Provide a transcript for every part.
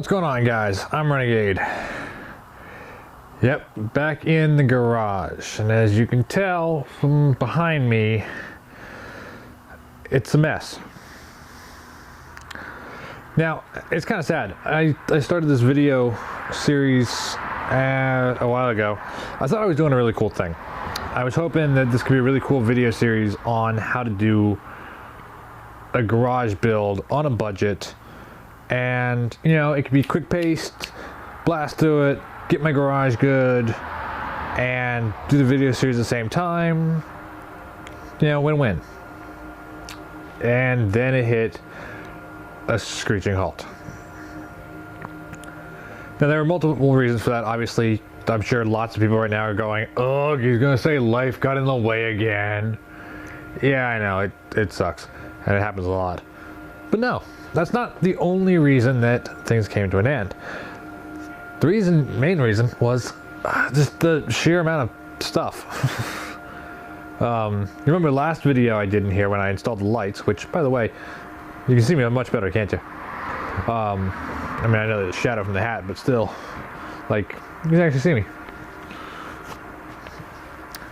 What's going on, guys? I'm Renegade. Yep, back in the garage, and as you can tell from behind me, it's a mess. Now, it's kind of sad. I started this video series a while ago. I thought I was doing a really cool thing. I was hoping that this could be a really cool video series on how to do a garage build on a budget, and you know, it could be quick paced, blast through it, get my garage good, and do the video series at the same time. You know, win-win. And then it hit a screeching halt. Now, there are multiple reasons for that. Obviously, I'm sure lots of people right now are going, oh, he's gonna say life got in the way again. Yeah, I know, it sucks, and it happens a lot. But no, that's not the only reason that things came to an end. The main reason was just the sheer amount of stuff. You remember the last video I did in here when I installed the lights, which, by the way, you can see me much better, can't you? I mean, I know there's a shadow from the hat, but still, like, you can actually see me.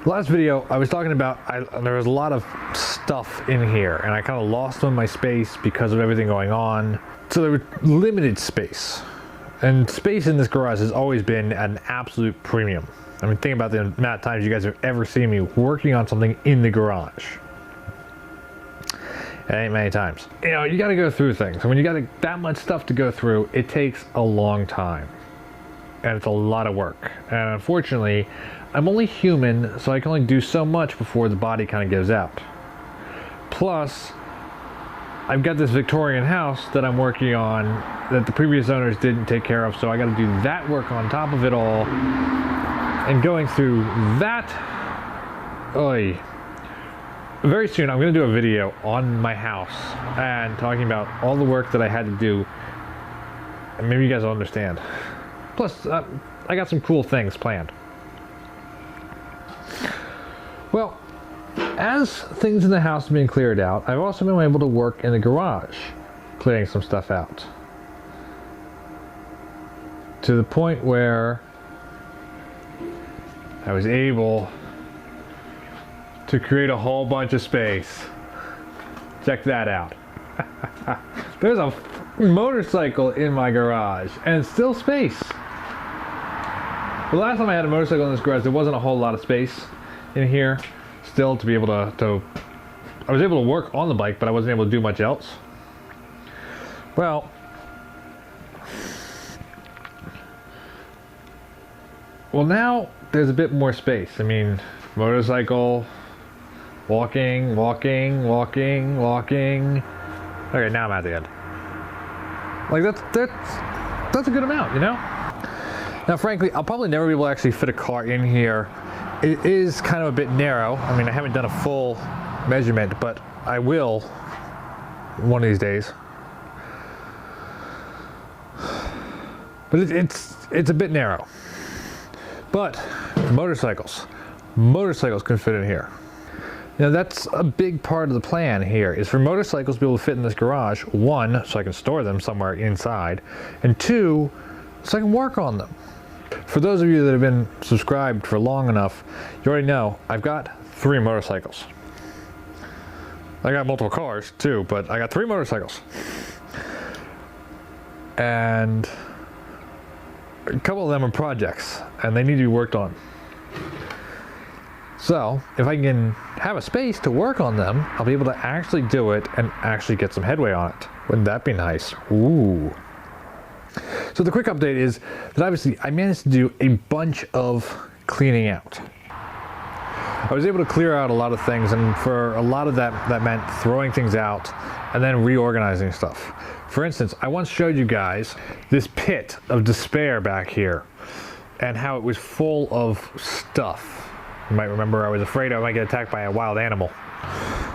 The last video I was talking about, there was a lot of stuff in here, and I kind of lost some of my space because of everything going on. So there was limited space. And space in this garage has always been an absolute premium. I mean, think about the amount of times you guys have ever seen me working on something in the garage. It ain't many times. You know, you gotta go through things. And when you got that much stuff to go through, it takes a long time. And it's a lot of work. And unfortunately, I'm only human, so I can only do so much before the body kind of gives out. Plus, I've got this Victorian house that I'm working on that the previous owners didn't take care of, so I got to do that work on top of it all. And going through that, oy. Very soon I'm going to do a video on my house and talking about all the work that I had to do, and maybe you guys will understand. Plus, I got some cool things planned. Well, as things in the house have been cleared out, I've also been able to work in the garage, clearing some stuff out. To the point where I was able to create a whole bunch of space. Check that out. There's a motorcycle in my garage, and still space. The last time I had a motorcycle in this garage, there wasn't a whole lot of space in here still to be able to I was able to work on the bike, but I wasn't able to do much else. Well, now there's a bit more space. I mean, motorcycle, walking. Okay, now I'm at the end. Like, that's a good amount, you know? Now, frankly, I'll probably never be able to actually fit a car in here. It is kind of a bit narrow. I mean, I haven't done a full measurement, but I will one of these days. But it's a bit narrow. But motorcycles can fit in here. You know, that's a big part of the plan here, is for motorcycles to be able to fit in this garage. One, so I can store them somewhere inside, and two, so I can work on them. For those of you that have been subscribed for long enough, you already know I've got 3 motorcycles. I got multiple cars too, but I got 3 motorcycles. And a couple of them are projects, and they need to be worked on. So, if I can have a space to work on them, I'll be able to actually do it and actually get some headway on it. Wouldn't that be nice? Ooh. So the quick update is that obviously I managed to do a bunch of cleaning out. I was able to clear out a lot of things, and for a lot of that meant throwing things out and then reorganizing stuff. For instance, I once showed you guys this pit of despair back here and how it was full of stuff. You might remember I was afraid I might get attacked by a wild animal.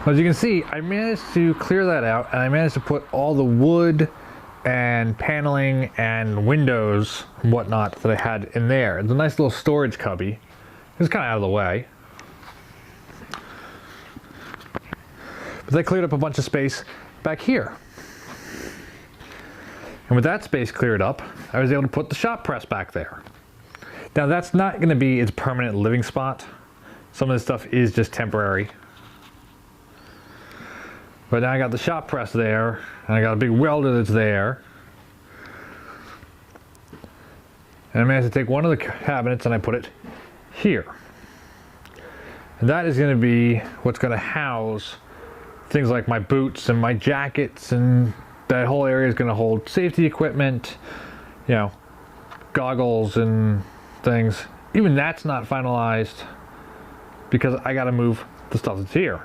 As you can see, I managed to clear that out, and I managed to put all the wood and paneling and windows and whatnot that I had in there. It's a nice little storage cubby. It's kind of out of the way. But they cleared up a bunch of space back here. And with that space cleared up, I was able to put the shop press back there. Now that's not going to be its permanent living spot. Some of this stuff is just temporary. But now I got the shop press there, and I got a big welder that's there. And I managed to take one of the cabinets and I put it here. And that is going to be what's going to house things like my boots and my jackets, and that whole area is going to hold safety equipment, you know, goggles and things. Even that's not finalized because I got to move the stuff that's here.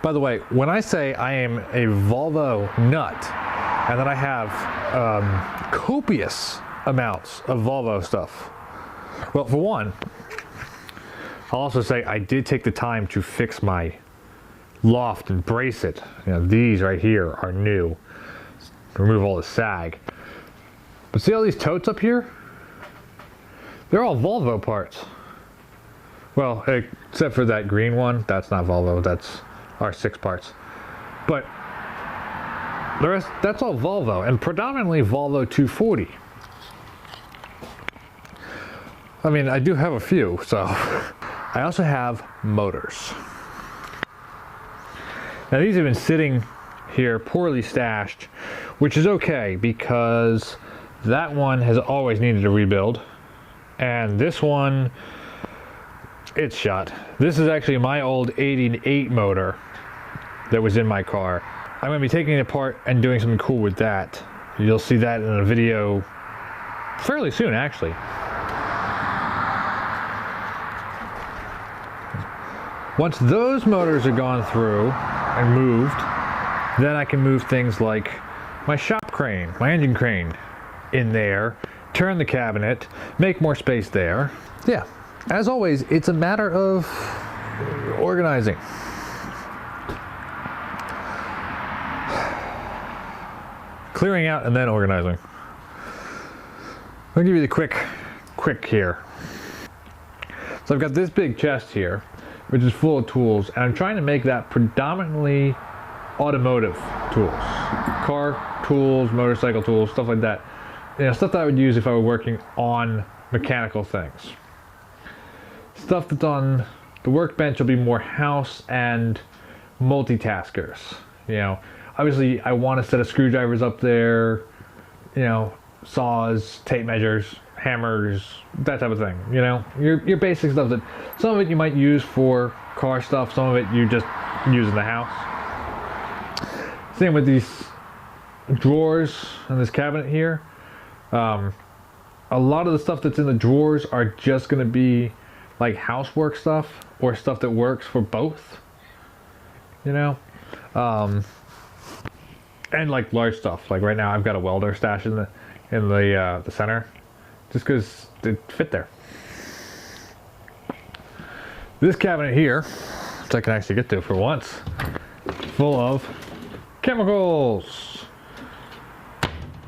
By the way, when I say I am a Volvo nut and that I have copious amounts of Volvo stuff, well, for one, I'll also say I did take the time to fix my loft and brace it. You know, these right here are new. Remove all the sag. But see all these totes up here? They're all Volvo parts. Well, except for that green one, that's not Volvo, that's R6 parts. But the rest, that's all Volvo, and predominantly Volvo 240. I mean, I do have a few, so. I also have motors. Now these have been sitting here poorly stashed, which is okay because that one has always needed a rebuild. And this one, it's shot. This is actually my old 88 motor that was in my car. I'm going to be taking it apart and doing something cool with that. You'll see that in a video fairly soon, actually. Once those motors are gone through and moved, then I can move things like my shop crane, my engine crane in there, turn the cabinet, make more space there. Yeah, as always, it's a matter of organizing. Clearing out and then organizing. I'll give you the quick here. So I've got this big chest here, which is full of tools, and I'm trying to make that predominantly automotive tools. Car tools, motorcycle tools, stuff like that. You know, stuff that I would use if I were working on mechanical things. Stuff that's on the workbench will be more house and multitaskers. You know, obviously I want a set of screwdrivers up there, you know, saws, tape measures, hammers, that type of thing. You know, your basic stuff that some of it you might use for car stuff, some of it you just use in the house. Same with these drawers and this cabinet here. A lot of the stuff that's in the drawers are just going to be like housework stuff or stuff that works for both, you know, and like large stuff. Like right now I've got a welder stashed in the center just because it fit there. This cabinet here, which I can actually get to for once, full of chemicals.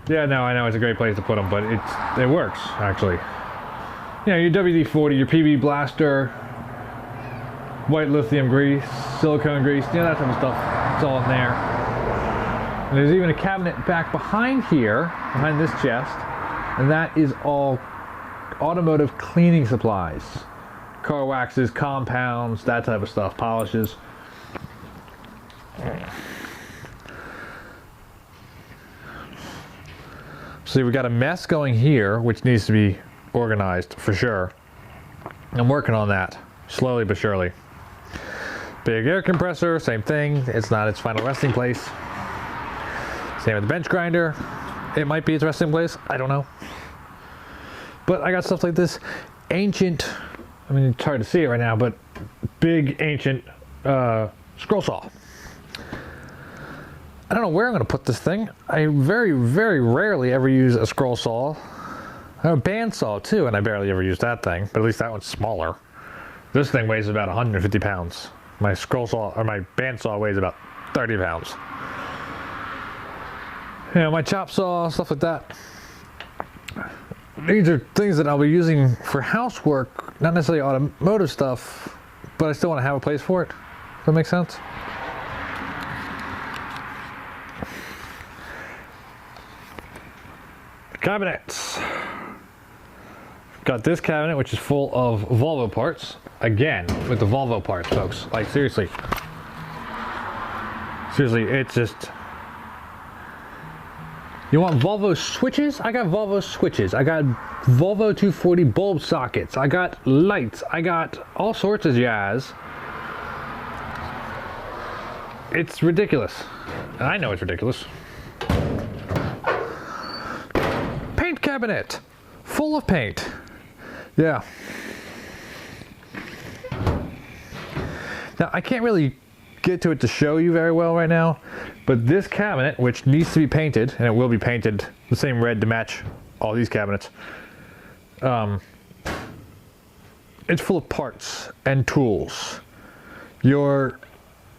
Yeah, no, I know it's a great place to put them, but it works, actually. You know, your WD-40, your PB blaster, white lithium grease, silicone grease, you know, that type of stuff. It's all in there. And there's even a cabinet back behind here, behind this chest, and that is all automotive cleaning supplies. Car waxes, compounds, that type of stuff, polishes. See, we got a mess going here, which needs to be organized for sure. I'm working on that, slowly but surely. Big air compressor, same thing. It's not its final resting place. Same with the bench grinder. It might be its resting place, I don't know. But I got stuff like this ancient, I mean, it's hard to see it right now, but big ancient scroll saw. I don't know where I'm going to put this thing. I very, very rarely ever use a scroll saw. I have a bandsaw too, and I barely ever use that thing, but at least that one's smaller. This thing weighs about 150 pounds. My scroll saw, or my bandsaw weighs about 30 pounds. You know, my chop saw, stuff like that. These are things that I'll be using for housework, not necessarily automotive stuff, but I still want to have a place for it. Does that make sense? Cabinets. Got this cabinet, which is full of Volvo parts. Again, with the Volvo parts, folks. Like, seriously. Seriously, it's just... You want Volvo switches? I got Volvo switches. I got Volvo 240 bulb sockets. I got lights. I got all sorts of jazz. It's ridiculous. And I know it's ridiculous. Paint cabinet. Full of paint. Yeah. Now, I can't really get to it to show you very well right now, but this cabinet, which needs to be painted, and it will be painted the same red to match all these cabinets, it's full of parts and tools. Your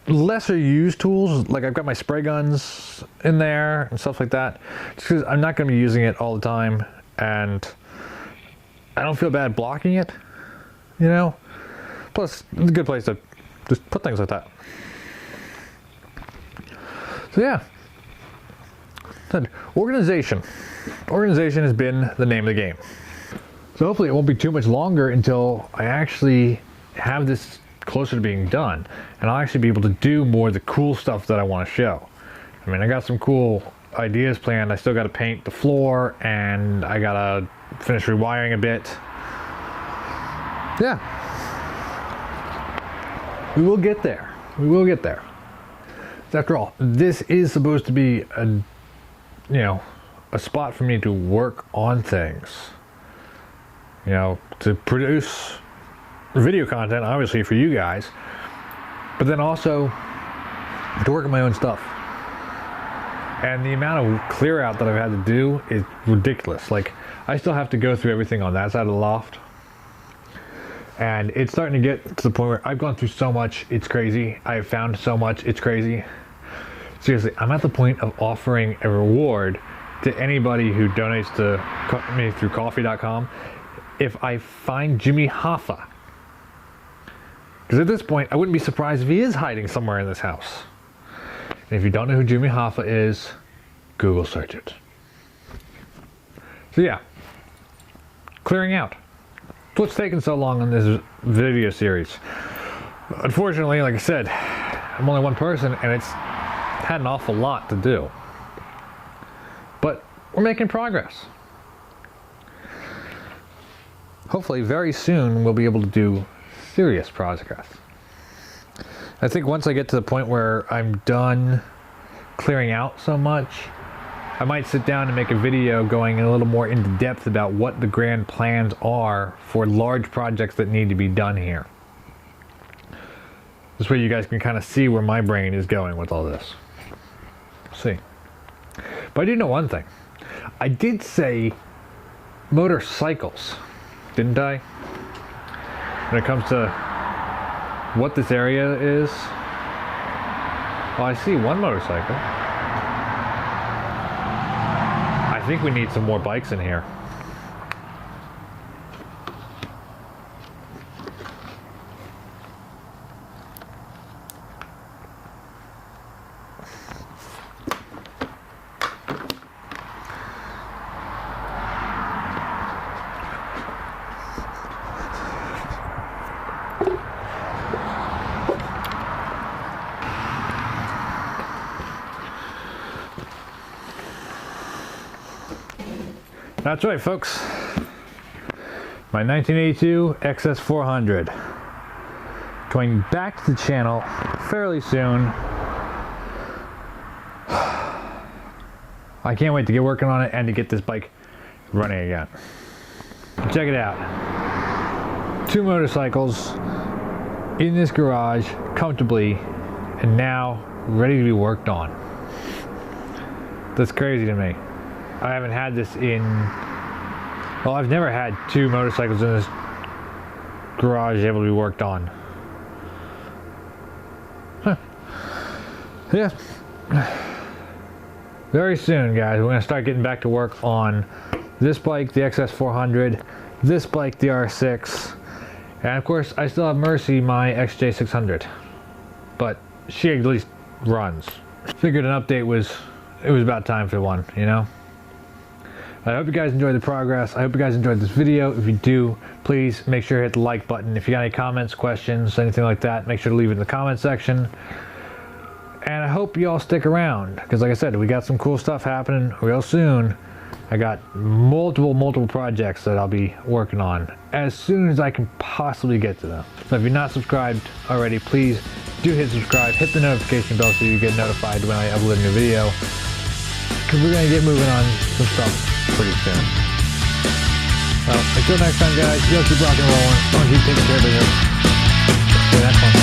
lesser used tools, like I've got my spray guns in there and stuff like that, just because I'm not going to be using it all the time, and I don't feel bad blocking it, you know? Plus, it's a good place to just put things like that. So yeah, organization. Organization has been the name of the game. So hopefully it won't be too much longer until I actually have this closer to being done, and I'll actually be able to do more of the cool stuff that I want to show. I mean, I got some cool ideas planned. I still got to paint the floor, and I got to finish rewiring a bit. Yeah. We will get there. We will get there. After all, this is supposed to be a spot for me to work on things. You know, to produce video content, obviously for you guys, but then also to work on my own stuff. And the amount of clear out that I've had to do is ridiculous. Like, I still have to go through everything on that side of the loft. And it's starting to get to the point where I've gone through so much, it's crazy. I've found so much, it's crazy. Seriously, I'm at the point of offering a reward to anybody who donates to me through coffee.com if I find Jimmy Hoffa. Because at this point, I wouldn't be surprised if he is hiding somewhere in this house. And if you don't know who Jimmy Hoffa is, Google search it. So yeah, clearing out. It's what's taken so long on this video series. Unfortunately, like I said, I'm only one person, and it's had an awful lot to do. But we're making progress. Hopefully very soon we'll be able to do serious progress. I think once I get to the point where I'm done clearing out so much, I might sit down and make a video going a little more into depth about what the grand plans are for large projects that need to be done here. This way you guys can kind of see where my brain is going with all this. See. But I do know one thing. I did say motorcycles, didn't I? When it comes to what this area is. Well, I see one motorcycle. I think we need some more bikes in here. That's right, folks. My 1982 XS400. Coming back to the channel fairly soon. I can't wait to get working on it and to get this bike running again. Check it out. 2 motorcycles in this garage comfortably and now ready to be worked on. That's crazy to me. I haven't had this in, well, I've never had 2 motorcycles in this garage able to be worked on. Huh. Yeah. Very soon, guys, we're going to start getting back to work on this bike, the XS400, this bike, the R6, and of course, I still have Mercy, my XJ600, but she at least runs. Figured an update was, it was about time for one, you know? I hope you guys enjoyed the progress. I hope you guys enjoyed this video. If you do, please make sure to hit the like button. If you got any comments, questions, anything like that, make sure to leave it in the comment section. And I hope you all stick around, because like I said, we got some cool stuff happening real soon. I got multiple projects that I'll be working on as soon as I can possibly get to them. So if you're not subscribed already, please do hit subscribe, hit the notification bell so you get notified when I upload a new video, because we're going to get moving on some stuff pretty soon. Well, until next time, guys, you guys keep rocking and rolling. I want you to take care of it. See you next one.